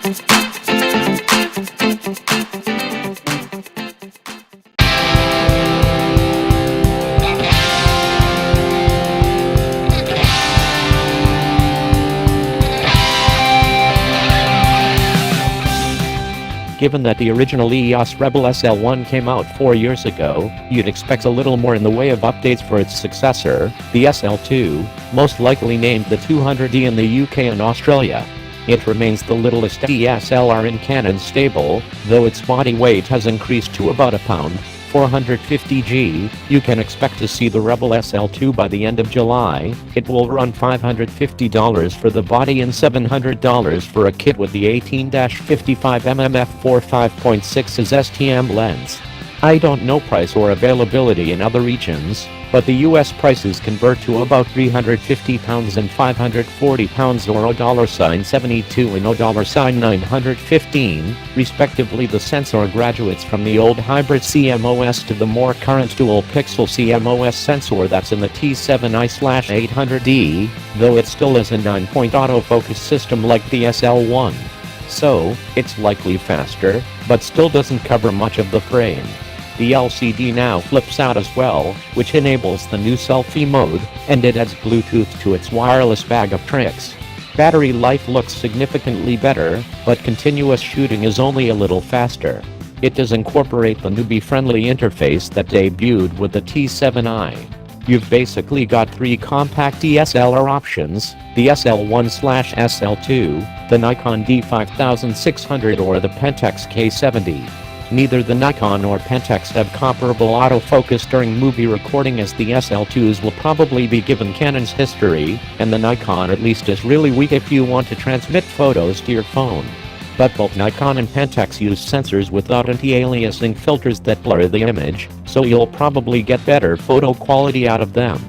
Given that the original EOS Rebel SL1 came out 4 years ago, you'd expect a little more in the way of updates for its successor, the SL2, most likely named the 200D in the UK and Australia. It remains the littlest DSLR in Canon's stable, though its body weight has increased to about a pound, 450 g. You can expect to see the Rebel SL2 by the end of July. It will run $550 for the body and $700 for a kit with the 18-55mm f4 5.6's STM lens. I don't know price or availability in other regions, but the US prices convert to about £350 and £540 or $72 and $915, respectively. The sensor graduates from the old hybrid CMOS to the more current dual-pixel CMOS sensor that's in the T7i/800D, though it still is a 9-point autofocus system like the SL1. So, it's likely faster, but still doesn't cover much of the frame. The LCD now flips out as well, which enables the new selfie mode, and it adds Bluetooth to its wireless bag of tricks. Battery life looks significantly better, but continuous shooting is only a little faster. It does incorporate the newbie-friendly interface that debuted with the T7i. You've basically got 3 compact DSLR options: the SL1/SL2, the Nikon D5600 or the Pentax K70. Neither the Nikon or Pentax have comparable autofocus during movie recording, as the SL2s will probably be given Canon's history, and the Nikon at least is really weak if you want to transmit photos to your phone. But both Nikon and Pentax use sensors without anti-aliasing filters that blur the image, so you'll probably get better photo quality out of them.